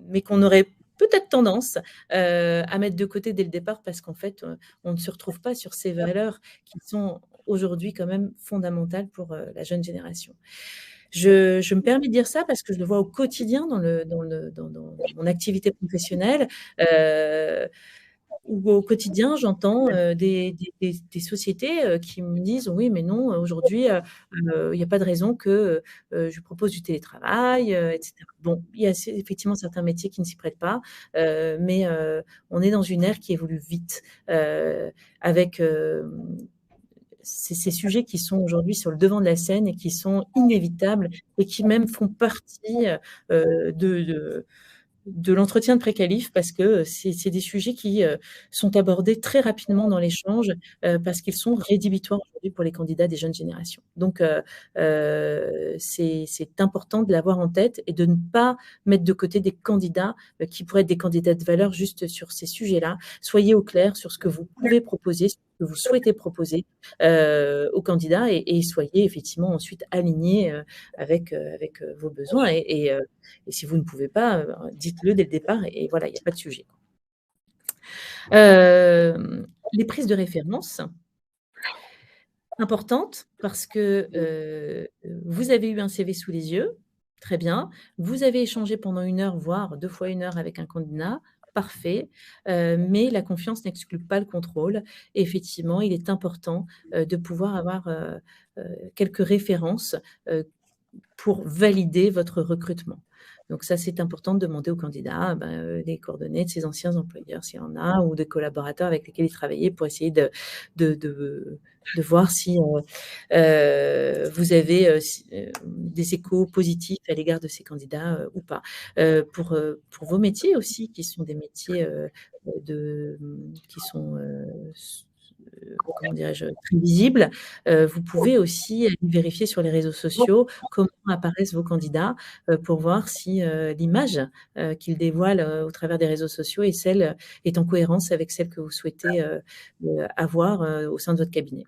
mais qu'on aurait peut-être tendance, à mettre de côté dès le départ parce qu'en fait, on ne se retrouve pas sur ces valeurs qui sont aujourd'hui quand même fondamentales pour, la jeune génération. Je me permets de dire ça parce que je le vois au quotidien dans mon activité professionnelle. Ou au quotidien, j'entends des sociétés qui me disent: «Oui, mais non, aujourd'hui, il y a pas de raison que, je propose du télétravail», et cetera. Bon, il y a effectivement certains métiers qui ne s'y prêtent pas, mais on est dans une ère qui évolue vite, avec, ces sujets qui sont aujourd'hui sur le devant de la scène et qui sont inévitables et qui même font partie, de l'entretien de pré-qualif parce que c'est des sujets qui sont abordés très rapidement dans l'échange parce qu'ils sont rédhibitoires aujourd'hui pour les candidats des jeunes générations. Donc, c'est important de l'avoir en tête et de ne pas mettre de côté des candidats qui pourraient être des candidats de valeur juste sur ces sujets-là. Soyez au clair sur ce que vous pouvez proposer, ce que vous souhaitez proposer aux candidats et soyez effectivement ensuite alignés avec vos besoins et si vous ne pouvez pas, dites-le dès le départ et voilà, il n'y a pas de sujet. Les prises de référence, importantes parce que vous avez eu un CV sous les yeux, très bien. Vous avez échangé pendant 1 heure, voire 2 fois 1 heure avec un candidat, parfait. Mais la confiance n'exclut pas le contrôle. Et effectivement, il est important de pouvoir avoir quelques références pour valider votre recrutement. Donc ça, c'est important de demander aux candidats les coordonnées de ses anciens employeurs, s'il y en a, ou des collaborateurs avec lesquels ils travaillaient pour essayer de voir si vous avez des échos positifs à l'égard de ces candidats ou pas. Pour vos métiers aussi, qui sont des métiers qui sont comment dirais-je, très visible. Vous pouvez aussi aller vérifier sur les réseaux sociaux comment apparaissent vos candidats pour voir si l'image qu'ils dévoilent au travers des réseaux sociaux est en cohérence avec celle que vous souhaitez avoir au sein de votre cabinet.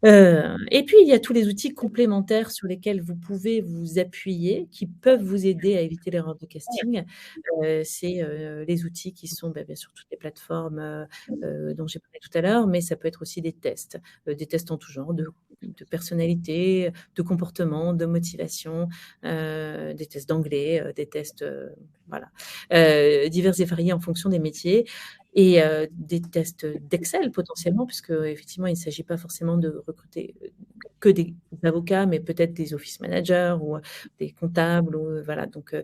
Et puis, il y a tous les outils complémentaires sur lesquels vous pouvez vous appuyer, qui peuvent vous aider à éviter l'erreur de casting. C'est les outils qui sont bien sûr toutes les plateformes dont j'ai parlé tout à l'heure, mais ça peut être aussi des tests en tout genre, de personnalité, de comportement, de motivation, des tests d'anglais, des tests voilà, divers et variés en fonction des métiers. Et des tests d'Excel potentiellement, puisque effectivement, il ne s'agit pas forcément de recruter que des avocats, mais peut-être des office managers ou des comptables. Ou, voilà. Donc,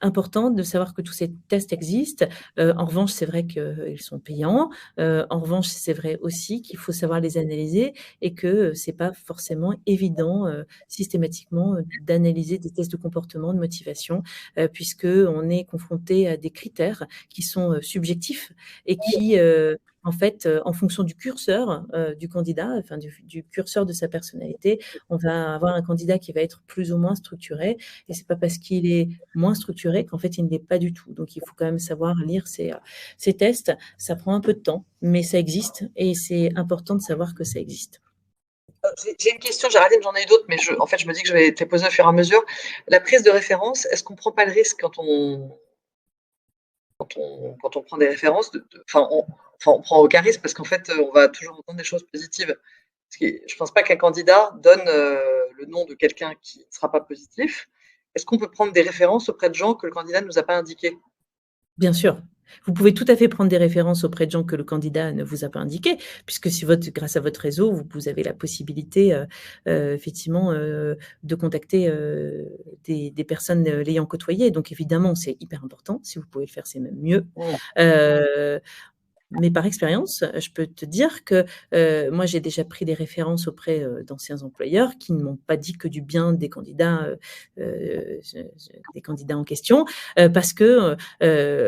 important de savoir que tous ces tests existent. En revanche, c'est vrai qu'ils sont payants. En revanche, c'est vrai aussi qu'il faut savoir les analyser et que c'est pas forcément évident systématiquement d'analyser des tests de comportement, de motivation, puisque on est confronté à des critères qui sont subjectifs et qui en fait, en fonction du curseur du candidat, enfin du curseur de sa personnalité, on va avoir un candidat qui va être plus ou moins structuré. Et c'est pas parce qu'il est moins structuré qu'en fait, il ne l'est pas du tout. Donc, il faut quand même savoir lire ces tests. Ça prend un peu de temps, mais ça existe et c'est important de savoir que ça existe. J'ai une question, j'ai arrêté, mais j'en ai d'autres, mais en fait, je me dis que je vais te les poser au fur et à mesure. La prise de référence, est-ce qu'on ne prend pas le risque quand on prend des références on prend aucun risque parce qu'en fait, on va toujours entendre des choses positives. Je ne pense pas qu'un candidat donne le nom de quelqu'un qui ne sera pas positif. Est-ce qu'on peut prendre des références auprès de gens que le candidat ne nous a pas indiqués? Bien sûr. Vous pouvez tout à fait prendre des références auprès de gens que le candidat ne vous a pas indiqués, puisque grâce à votre réseau, vous avez la possibilité, effectivement, de contacter des personnes l'ayant côtoyé. Donc évidemment, c'est hyper important. Si vous pouvez le faire, c'est même mieux. Mais par expérience, je peux te dire que moi, j'ai déjà pris des références auprès d'anciens employeurs qui ne m'ont pas dit que du bien des candidats en question, parce que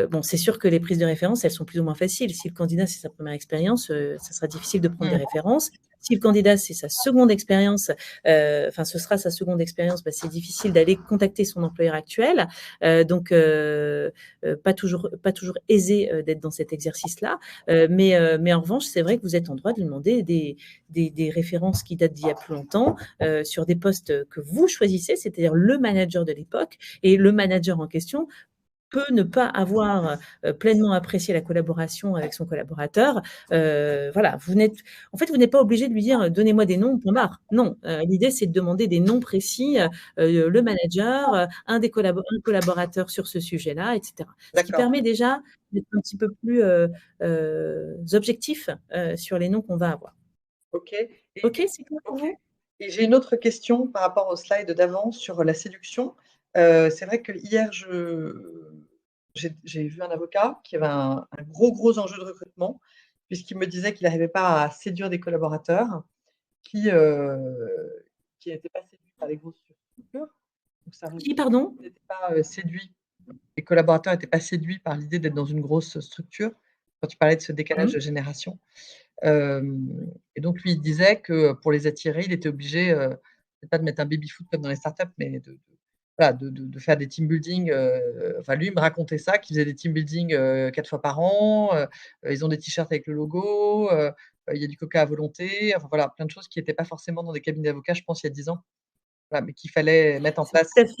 bon, c'est sûr que les prises de référence, elles sont plus ou moins faciles. Si le candidat, c'est sa première expérience, ça sera difficile de prendre des références. Si le candidat, c'est sa seconde expérience, enfin, ce sera sa seconde expérience, c'est difficile d'aller contacter son employeur actuel. Donc, pas toujours aisé d'être dans cet exercice-là. Mais en revanche, c'est vrai que vous êtes en droit de lui demander des références qui datent d'il y a plus longtemps sur des postes que vous choisissez, c'est-à-dire le manager de l'époque et le manager en question peut ne pas avoir pleinement apprécié la collaboration avec son collaborateur. Voilà, vous n'êtes pas obligé de lui dire donnez-moi des noms, point barre. Non, l'idée c'est de demander des noms précis, le manager, un collaborateur sur ce sujet-là, etc. Ce qui permet déjà d'être un petit peu plus objectif sur les noms qu'on va avoir. Ok. Ok, c'est clair pour vous? Et j'ai une autre question par rapport au slide d'avant sur la séduction. C'est vrai que hier, j'ai vu un avocat qui avait un gros enjeu de recrutement, puisqu'il me disait qu'il n'arrivait pas à séduire des collaborateurs qui n'étaient pas séduits par les grosses structures. Qui, pardon? N'étaient pas séduits. Les collaborateurs n'étaient pas séduits par l'idée d'être dans une grosse structure, quand tu parlais de ce décalage de génération. Et donc lui, il disait que pour les attirer, il était obligé, pas de mettre un baby-foot comme dans les startups, mais voilà, de faire des team building. Enfin, lui, il me racontait ça, qu'il faisait des team building 4 fois par an. Ils ont des t-shirts avec le logo. Il y a du coca à volonté. Enfin, voilà, plein de choses qui n'étaient pas forcément dans des cabinets d'avocats, je pense, il y a 10 ans. Voilà, mais qu'il fallait mettre en place. Tout à fait,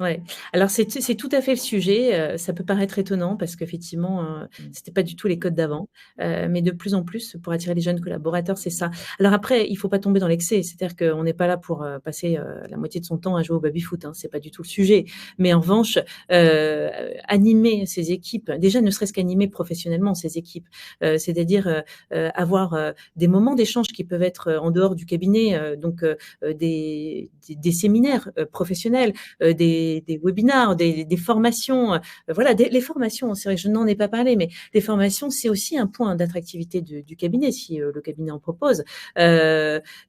ouais. Alors c'est tout à fait le sujet, ça peut paraître étonnant parce qu'effectivement, c'était pas du tout les codes d'avant, mais de plus en plus pour attirer les jeunes collaborateurs, c'est ça. Alors après, il faut pas tomber dans l'excès, c'est-à-dire qu'on n'est pas là pour, passer, la moitié de son temps à jouer au baby-foot, hein, c'est pas du tout le sujet. Mais en revanche, animer ces équipes, déjà ne serait-ce qu'animer professionnellement ces équipes, c'est-à-dire, avoir, des moments d'échange qui peuvent être, en dehors du cabinet, donc des séminaires, professionnels, des webinars, des formations. Voilà, les formations, c'est vrai, je n'en ai pas parlé, mais les formations, c'est aussi un point d'attractivité du cabinet, si le cabinet en propose.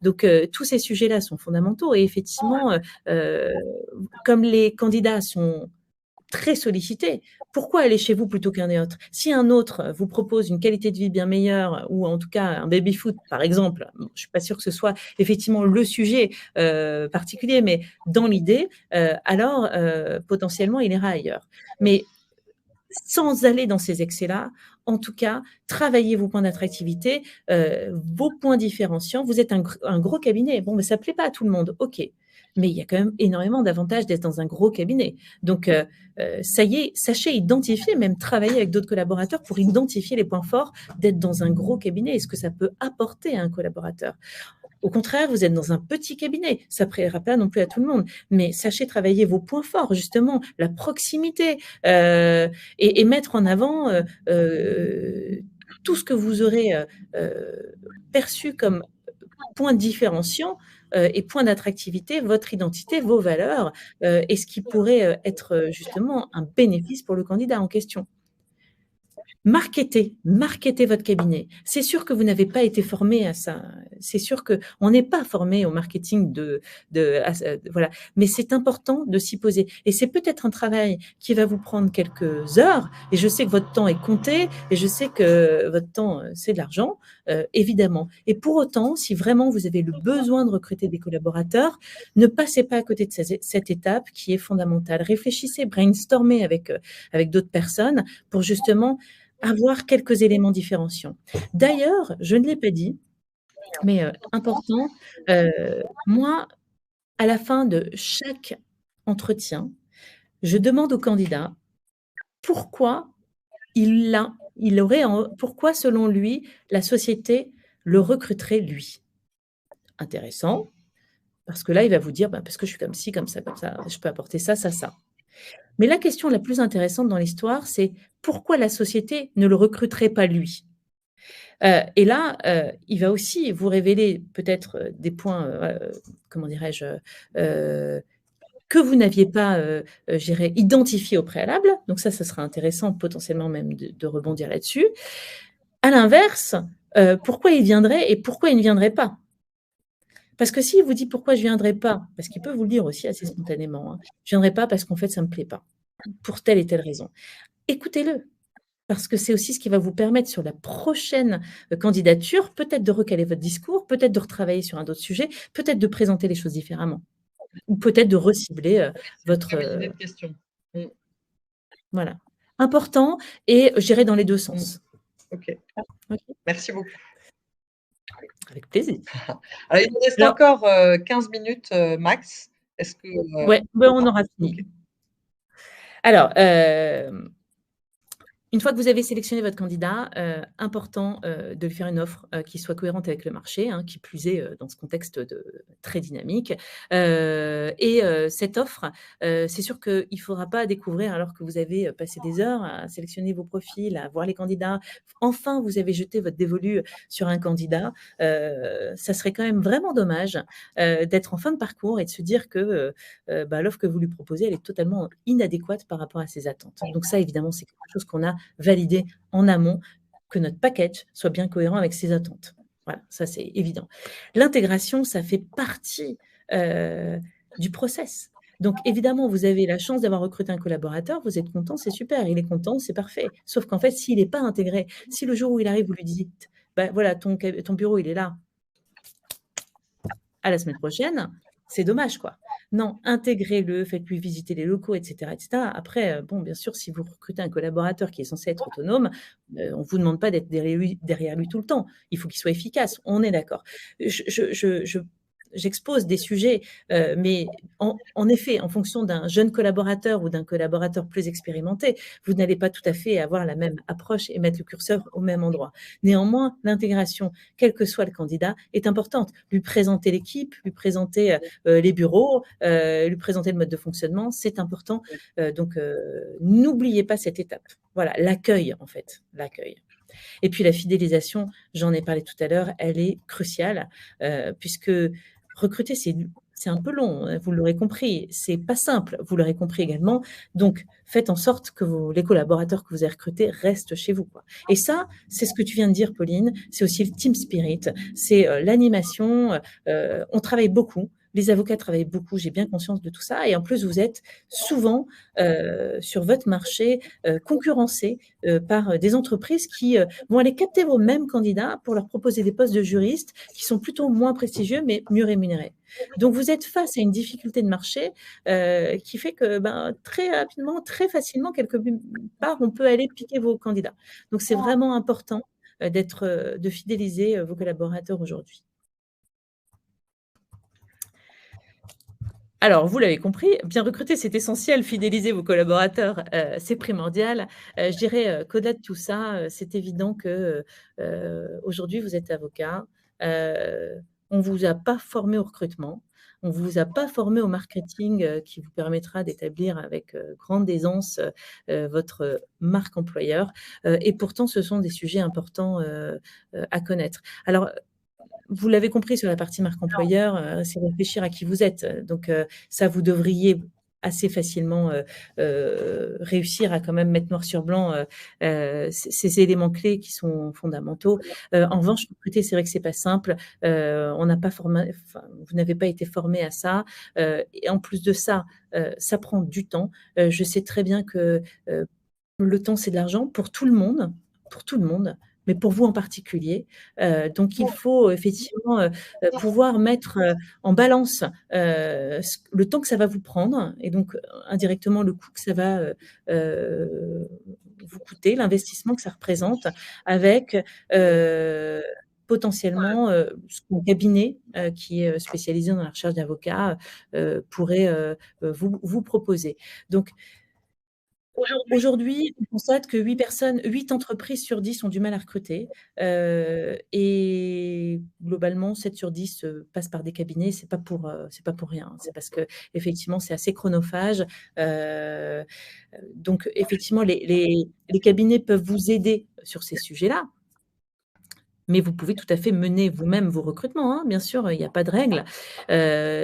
Donc, tous ces sujets-là sont fondamentaux. Et effectivement, comme les candidats sont très sollicités, pourquoi aller chez vous plutôt qu'un autre? Si un autre vous propose une qualité de vie bien meilleure, ou en tout cas un baby-foot, par exemple, je ne suis pas sûre que ce soit effectivement le sujet particulier, mais dans l'idée, alors potentiellement il ira ailleurs. Mais sans aller dans ces excès-là, en tout cas, travaillez vos points d'attractivité, vos points différenciants. Vous êtes un gros cabinet. Bon, mais ça ne plaît pas à tout le monde, ok. Mais il y a quand même énormément d'avantages d'être dans un gros cabinet. Donc, ça y est, sachez identifier, même travailler avec d'autres collaborateurs pour identifier les points forts d'être dans un gros cabinet et ce que ça peut apporter à un collaborateur. Au contraire, vous êtes dans un petit cabinet, ça ne plaira pas non plus à tout le monde, mais sachez travailler vos points forts, justement, la proximité, et mettre en avant tout ce que vous aurez perçu comme point différenciant et point d'attractivité, votre identité, vos valeurs, et ce qui pourrait être justement un bénéfice pour le candidat en question. Marketez votre cabinet. C'est sûr que vous n'avez pas été formé à ça. C'est sûr qu'on n'est pas formé au marketing voilà. Mais c'est important de s'y poser. Et c'est peut-être un travail qui va vous prendre quelques heures. Et je sais que votre temps est compté. Et je sais que votre temps, c'est de l'argent, évidemment. Et pour autant, si vraiment vous avez le besoin de recruter des collaborateurs, ne passez pas à côté de cette étape qui est fondamentale. Réfléchissez, brainstormez avec d'autres personnes pour justement avoir quelques éléments différenciants. D'ailleurs, je ne l'ai pas dit, mais important, moi, à la fin de chaque entretien, je demande au candidat pourquoi pourquoi, selon lui, la société le recruterait lui. Intéressant, parce que là, il va vous dire, parce que je suis comme ci, comme ça, je peux apporter ça, ça, ça. Mais la question la plus intéressante dans l'histoire, c'est pourquoi la société ne le recruterait pas lui? Et là, il va aussi vous révéler peut-être des points, comment dirais-je, que vous n'aviez pas, je dirais, identifiés au préalable. Donc ça sera intéressant potentiellement même de rebondir là-dessus. À l'inverse, pourquoi il viendrait et pourquoi il ne viendrait pas? Parce que s'il vous dit pourquoi je ne viendrai pas, parce qu'il peut vous le dire aussi assez spontanément, hein, je ne viendrai pas parce qu'en fait ça ne me plaît pas, pour telle et telle raison. Écoutez-le. Parce que c'est aussi ce qui va vous permettre sur la prochaine candidature, peut-être de recaler votre discours, peut-être de retravailler sur un autre sujet, peut-être de présenter les choses différemment ou peut-être de recibler votre. Question. Voilà. Important et je dirais dans les deux sens. Ok. Merci beaucoup. Avec plaisir. Alors, il nous reste encore 15 minutes max. Est-ce que. Ouais, on aura fini. Alors, une fois que vous avez sélectionné votre candidat, important de lui faire une offre qui soit cohérente avec le marché, hein, qui plus est dans ce contexte très dynamique. Cette offre, c'est sûr qu'il ne faudra pas découvrir alors que vous avez passé des heures à sélectionner vos profils, à voir les candidats. Enfin, vous avez jeté votre dévolu sur un candidat. Ça serait quand même vraiment dommage d'être en fin de parcours et de se dire que l'offre que vous lui proposez, elle est totalement inadéquate par rapport à ses attentes. Donc ça, évidemment, c'est quelque chose qu'on a validé en amont, que notre package soit bien cohérent avec ses attentes. Voilà, ça c'est évident. L'intégration, ça fait partie du process. Donc évidemment, vous avez la chance d'avoir recruté un collaborateur, vous êtes content, c'est super, il est content, c'est parfait. Sauf qu'en fait, s'il n'est pas intégré, si le jour où il arrive, vous lui dites, voilà, ton bureau, il est là, à la semaine prochaine, c'est dommage, quoi. Non, intégrez-le, faites-lui visiter les locaux, etc., etc. Après, bon, bien sûr, si vous recrutez un collaborateur qui est censé être autonome, on ne vous demande pas d'être derrière lui tout le temps. Il faut qu'il soit efficace, on est d'accord. J'expose des sujets, mais en effet, en fonction d'un jeune collaborateur ou d'un collaborateur plus expérimenté, vous n'allez pas tout à fait avoir la même approche et mettre le curseur au même endroit. Néanmoins, l'intégration, quel que soit le candidat, est importante. Lui présenter l'équipe, lui présenter les bureaux, lui présenter le mode de fonctionnement, c'est important. Donc, n'oubliez pas cette étape. Voilà, l'accueil, en fait, l'accueil. Et puis, la fidélisation, j'en ai parlé tout à l'heure, elle est cruciale, puisque recruter, c'est un peu long, vous l'aurez compris, c'est pas simple, vous l'aurez compris également. Donc, faites en sorte que les collaborateurs que vous avez recrutés restent chez vous, quoi. Et ça, c'est ce que tu viens de dire, Pauline, c'est aussi le team spirit, c'est l'animation, on travaille beaucoup. Les avocats travaillent beaucoup, j'ai bien conscience de tout ça. Et en plus, vous êtes souvent sur votre marché concurrencés par des entreprises qui vont aller capter vos mêmes candidats pour leur proposer des postes de juristes qui sont plutôt moins prestigieux mais mieux rémunérés. Donc, vous êtes face à une difficulté de marché qui fait que très rapidement, très facilement, quelque part, on peut aller piquer vos candidats. Donc, c'est vraiment important de fidéliser vos collaborateurs aujourd'hui. Alors, vous l'avez compris, bien recruter, c'est essentiel. Fidéliser vos collaborateurs, c'est primordial. Je dirais qu'au-delà de tout ça, c'est évident que aujourd'hui, vous êtes avocat. On ne vous a pas formé au recrutement. On ne vous a pas formé au marketing qui vous permettra d'établir avec grande aisance votre marque employeur. Et pourtant, ce sont des sujets importants à connaître. Alors, vous l'avez compris sur la partie marque employeur, c'est réfléchir à qui vous êtes. Donc, ça, vous devriez assez facilement réussir à quand même mettre noir sur blanc ces éléments clés qui sont fondamentaux. En revanche, recruter, c'est vrai que c'est pas simple. On n'a pas formé, vous n'avez pas été formé à ça. Et en plus de ça, ça prend du temps. Je sais très bien que le temps, c'est de l'argent pour tout le monde, mais pour vous en particulier. Donc, il faut effectivement pouvoir mettre en balance le temps que ça va vous prendre et donc indirectement le coût que ça va vous coûter, l'investissement que ça représente avec potentiellement son cabinet qui est spécialisé dans la recherche d'avocats pourrait vous proposer. Donc, aujourd'hui, on constate que 8 entreprises sur 10 ont du mal à recruter. Et globalement, 7 sur 10 passent par des cabinets. C'est pas pour rien. C'est parce qu'effectivement, c'est assez chronophage. Donc, effectivement, les cabinets peuvent vous aider sur ces sujets-là. Mais vous pouvez tout à fait mener vous-même vos recrutements, hein, bien sûr, il n'y a pas de règle.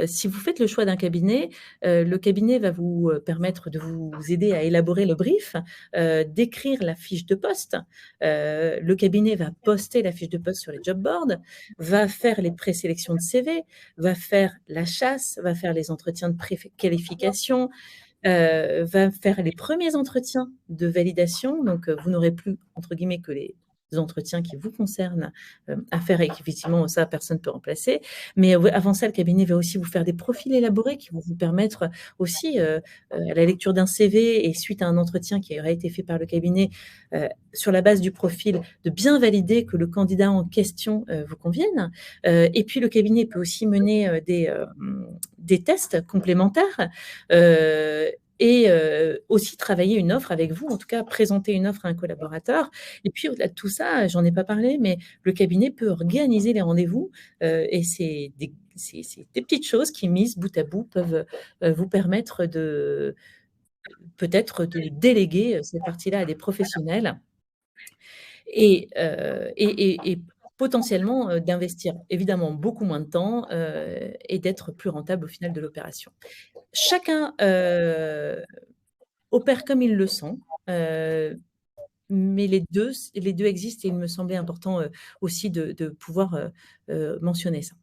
Si vous faites le choix d'un cabinet, le cabinet va vous permettre de vous aider à élaborer le brief, d'écrire la fiche de poste. Le cabinet va poster la fiche de poste sur les job boards, va faire les présélections de CV, va faire la chasse, va faire les entretiens de préqualification, va faire les premiers entretiens de validation. Donc, vous n'aurez plus, entre guillemets, que les entretiens qui vous concernent à faire et qu'effectivement, ça, personne ne peut remplacer. Mais avant ça, le cabinet va aussi vous faire des profils élaborés qui vont vous permettre aussi, à la lecture d'un CV et suite à un entretien qui aura été fait par le cabinet, sur la base du profil, de bien valider que le candidat en question vous convienne. Et puis, le cabinet peut aussi mener des tests complémentaires et aussi travailler une offre avec vous, en tout cas présenter une offre à un collaborateur. Et puis au-delà de tout ça, j'en ai pas parlé, mais le cabinet peut organiser les rendez-vous et c'est des petites choses qui, mises bout à bout, peuvent vous permettre peut-être de déléguer cette partie-là à des professionnels et potentiellement d'investir évidemment beaucoup moins de temps et d'être plus rentable au final de l'opération. Chacun opère comme il le sent, mais les deux existent et il me semblait important aussi de pouvoir mentionner ça.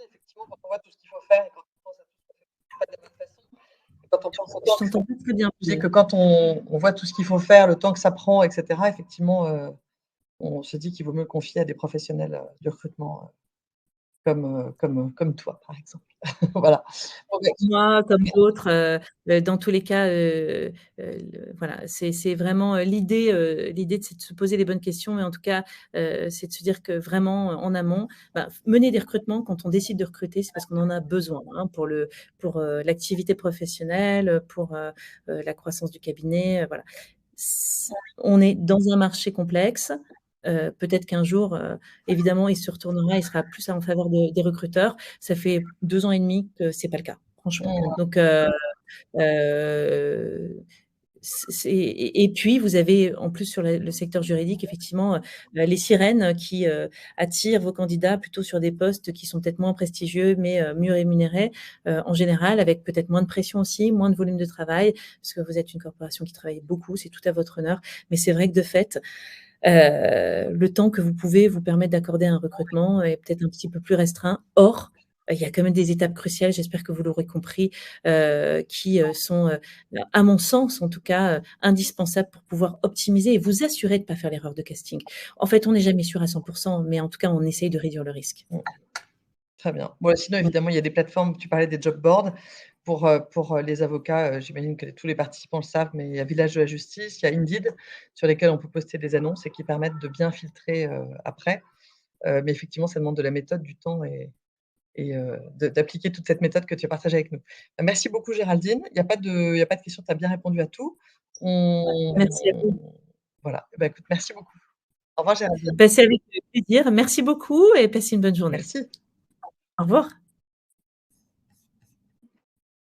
Effectivement, quand on voit tout ce qu'il faut faire et quand on pense à tout ce qu'on fait pas de la bonne façon, et quand on pense au Je temps t'entends pas très bien. je dis que quand on voit tout ce qu'il faut faire, le temps que ça prend, et cetera, effectivement, on se dit qu'il vaut mieux le confier à des professionnels du recrutement comme toi, par exemple. Voilà. Bon, bah, Moi, comme d'autres, dans tous les cas, voilà, c'est vraiment l'idée, c'est de se poser les bonnes questions, mais en tout cas, c'est de se dire que vraiment, en amont, bah, mener des recrutements quand on décide de recruter, c'est parce qu'on en a besoin, hein, pour l'activité professionnelle, pour la croissance du cabinet, voilà. On est dans un marché complexe. Peut-être qu'un jour, évidemment, il se retournera, il sera plus en faveur des recruteurs. Ça fait 2 ans et demi que c'est pas le cas, franchement. Donc, et puis, vous avez en plus sur le secteur juridique, effectivement, les sirènes qui attirent vos candidats plutôt sur des postes qui sont peut-être moins prestigieux, mais mieux rémunérés en général, avec peut-être moins de pression aussi, moins de volume de travail, parce que vous êtes une corporation qui travaille beaucoup, c'est tout à votre honneur. Mais c'est vrai que de fait, le temps que vous pouvez vous permettre d'accorder un recrutement est peut-être un petit peu plus restreint. Or, il y a quand même des étapes cruciales, j'espère que vous l'aurez compris, qui sont, à mon sens en tout cas, indispensables pour pouvoir optimiser et vous assurer de ne pas faire l'erreur de casting. En fait, on n'est jamais sûr à 100%, mais en tout cas, on essaye de réduire le risque. Très bien. Bon, sinon, évidemment, il y a des plateformes, tu parlais des job boards. Pour les avocats, j'imagine que tous les participants le savent, mais il y a Village de la Justice, il y a Indeed, sur lesquels on peut poster des annonces et qui permettent de bien filtrer après. Mais effectivement, ça demande de la méthode, du temps et d'appliquer toute cette méthode que tu as partagée avec nous. Merci beaucoup, Géraldine. Il y a pas de questions, tu as bien répondu à tout. Merci à vous. Voilà. Bah, écoute, merci beaucoup. Au revoir, Géraldine. Bah, c'est avec plaisir. Merci beaucoup et passez une bonne journée. Merci. Au revoir.